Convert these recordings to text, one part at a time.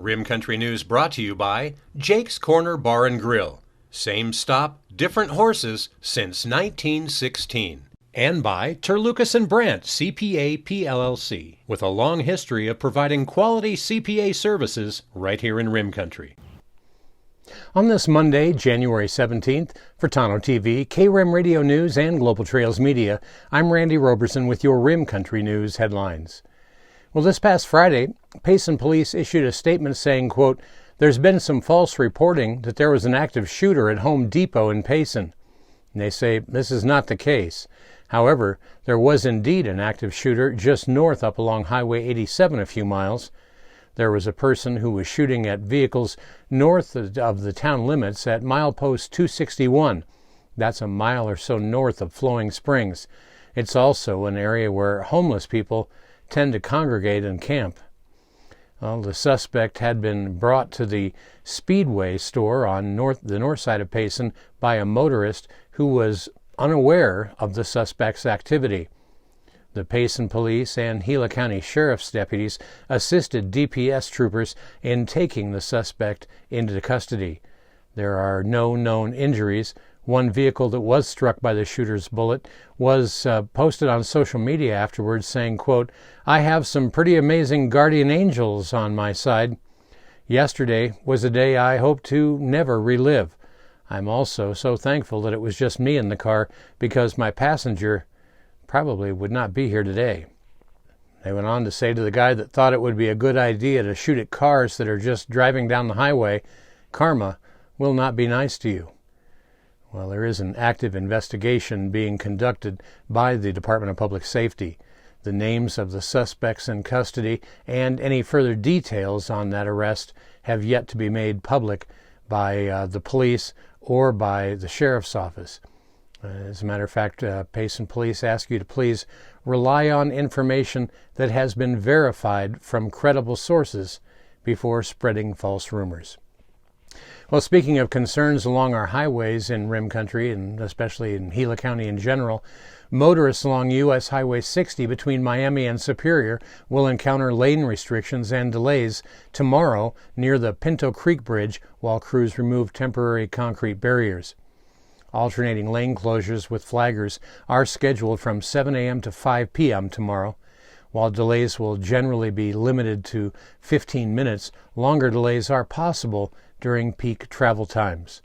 Rim Country News brought to you by Jake's Corner Bar and Grill. Same stop, different horses since 1916. And by Terlucas and Brandt, CPA PLLC, with a long history of providing quality CPA services right here in Rim Country. On this Monday, January 17th, for Tano TV, KRIM Radio News, and Global Trails Media, I'm Randy Roberson with your Rim Country News headlines. Well, this past Friday, Payson police issued a statement saying, quote, "There's been some false reporting that there was an active shooter at Home Depot in Payson." And they say this is not the case. However, there was indeed an active shooter just north up along Highway 87 a few miles. There was a person who was shooting at vehicles north of the town limits at milepost 261. That's a mile or so north of Flowing Springs. It's also an area where homeless people tend to congregate and camp. Well, the suspect had been brought to the Speedway store on the north side of Payson by a motorist who was unaware of the suspect's activity. The Payson Police and Gila County Sheriff's deputies assisted DPS troopers in taking the suspect into custody. There are no known injuries. One vehicle that was struck by the shooter's bullet was posted on social media afterwards saying, quote, "I have some pretty amazing guardian angels on my side. Yesterday was a day I hope to never relive. I'm also so thankful that it was just me in the car because my passenger probably would not be here today." They went on to say to the guy that thought it would be a good idea to shoot at cars that are just driving down the highway, "Karma will not be nice to you." Well, there is an active investigation being conducted by the Department of Public Safety. The names of the suspects in custody and any further details on that arrest have yet to be made public by the police or by the sheriff's office. As a matter of fact, Payson Police ask you to please rely on information that has been verified from credible sources before spreading false rumors. Well, speaking of concerns along our highways in Rim Country, and especially in Gila County in general, motorists along U.S. Highway 60 between Miami and Superior will encounter lane restrictions and delays tomorrow near the Pinto Creek Bridge while crews remove temporary concrete barriers. Alternating lane closures with flaggers are scheduled from 7 a.m. to 5 p.m. tomorrow. While delays will generally be limited to 15 minutes, longer delays are possible during peak travel times.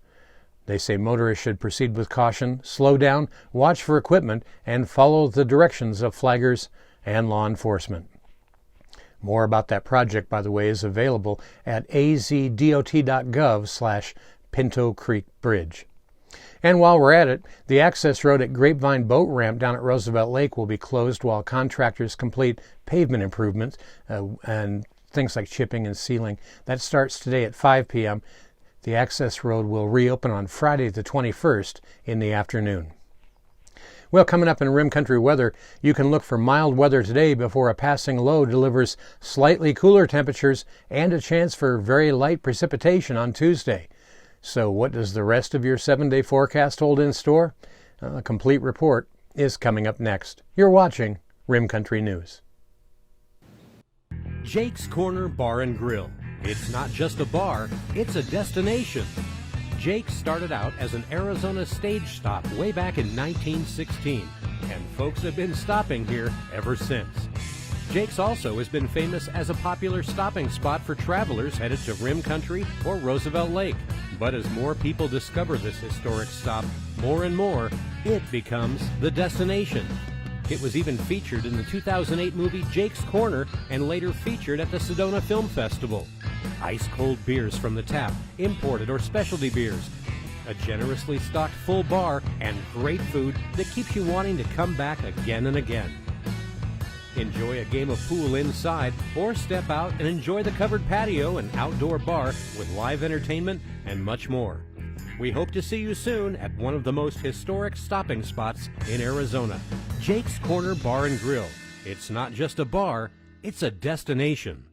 They say motorists should proceed with caution, slow down, watch for equipment, and follow the directions of flaggers and law enforcement. More about that project, by the way, is available at azdot.gov/Pinto Creek Bridge. And while we're at it, the access road at Grapevine Boat Ramp down at Roosevelt Lake will be closed while contractors complete pavement improvements and things like chipping and sealing. That starts today at 5 p.m. The access road will reopen on Friday the 21st in the afternoon. Well, coming up in Rim Country weather, you can look for mild weather today before a passing low delivers slightly cooler temperatures and a chance for very light precipitation on Tuesday. So what does the rest of your 7-day forecast hold in store? A complete report is coming up next. You're watching Rim Country News. Jake's Corner Bar and Grill. It's not just a bar, it's a destination. Jake started out as an Arizona stage stop way back in 1916, and folks have been stopping here ever since. Jake's also has been famous as a popular stopping spot for travelers headed to Rim Country or Roosevelt Lake. But as more people discover this historic stop, more and more, it becomes the destination. It was even featured in the 2008 movie Jake's Corner and later featured at the Sedona Film Festival. Ice-cold beers from the tap, imported or specialty beers, a generously stocked full bar, and great food that keeps you wanting to come back again and again. Enjoy a game of pool inside or step out and enjoy the covered patio and outdoor bar with live entertainment and much more. We hope to see you soon at one of the most historic stopping spots in Arizona, Jake's Corner Bar and Grill. It's not just a bar, it's a destination.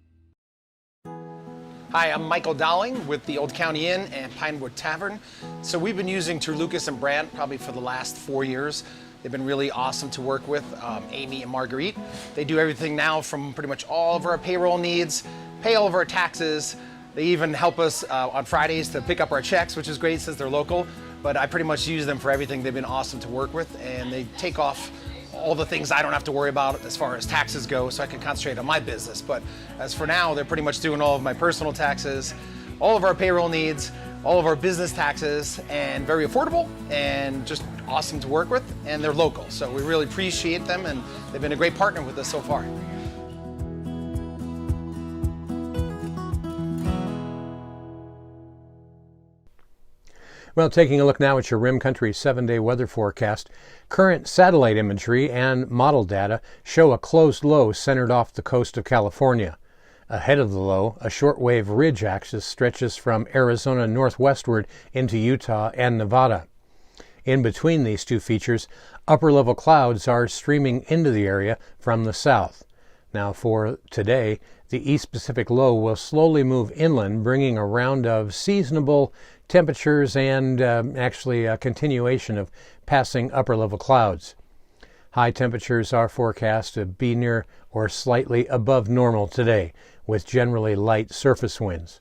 Hi, I'm Michael Dowling with the Old County Inn and Pinewood Tavern. So we've been using Terlucas and Brandt probably for the last 4 years. They've been really awesome to work with, Amy and Marguerite. They do everything now from pretty much all of our payroll needs, pay all of our taxes, They even help us on Fridays to pick up our checks, which is great since they're local. But I pretty much use them for everything. They've been awesome to work with, and they take off all the things I don't have to worry about as far as taxes go, so I can concentrate on my business. But as for now, they're pretty much doing all of my personal taxes, all of our payroll needs, all of our business taxes, and very affordable and just awesome to work with, and they're local. So we really appreciate them, and they've been a great partner with us so far. Well, taking a look now at your Rim Country 7-day weather forecast, current satellite imagery and model data show a closed low centered off the coast of California. Ahead of the low, a shortwave ridge axis stretches from Arizona northwestward into Utah and Nevada. In between these two features, upper-level clouds are streaming into the area from the south. Now for today, the East Pacific low will slowly move inland, bringing a round of seasonable temperatures and actually a continuation of passing upper-level clouds. High temperatures are forecast to be near or slightly above normal today, with generally light surface winds.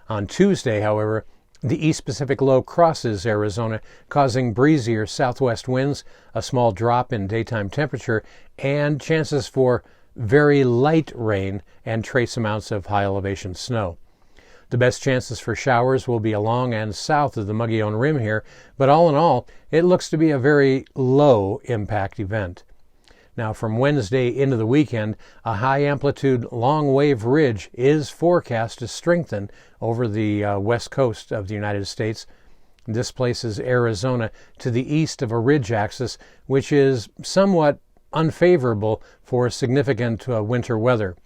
On Tuesday, however, the East Pacific low crosses Arizona, causing breezier southwest winds, a small drop in daytime temperature, and chances for very light rain and trace amounts of high elevation snow. The best chances for showers will be along and south of the Mogollon Rim here, but all in all, it looks to be a very low impact event. Now, from Wednesday into the weekend, a high-amplitude long-wave ridge is forecast to strengthen over the west coast of the United States. This places Arizona to the east of a ridge axis, which is somewhat unfavorable for significant winter weather.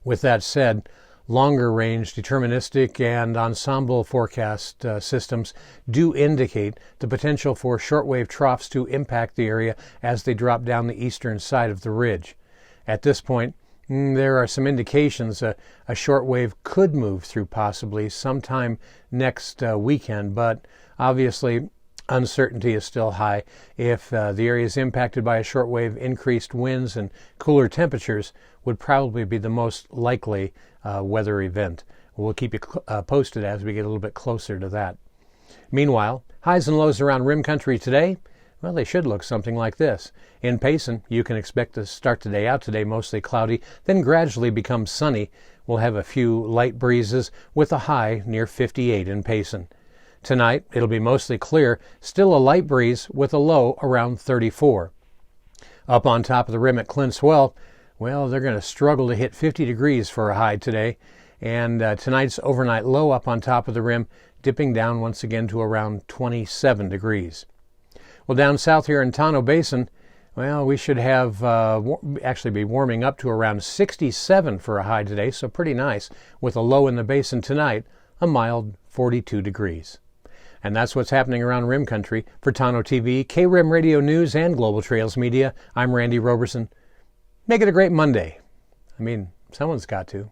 With that said, longer-range deterministic and ensemble forecast systems do indicate the potential for shortwave troughs to impact the area as they drop down the eastern side of the ridge. At this point, there are some indications a shortwave could move through possibly sometime next weekend, but obviously uncertainty is still high. If the area is impacted by a shortwave, increased winds and cooler temperatures would probably be the most likely weather event. We'll keep you posted as we get a little bit closer to that. Meanwhile, highs and lows around Rim Country today, well, they should look something like this. In Payson, you can expect to start the day out today mostly cloudy, then gradually become sunny. We'll have a few light breezes with a high near 58 in Payson. Tonight, it'll be mostly clear, still a light breeze with a low around 34. Up on top of the rim at Clintswell, well, they're going to struggle to hit 50 degrees for a high today, and tonight's overnight low up on top of the rim dipping down once again to around 27 degrees. Well, down south here in Tonto Basin, well, we should have actually be warming up to around 67 for a high today, so pretty nice, with a low in the basin tonight, a mild 42 degrees. And that's what's happening around Rim Country. For Tonto TV, K-Rim Radio News, and Global Trails Media, I'm Randy Roberson. Make it a great Monday. I mean, someone's got to.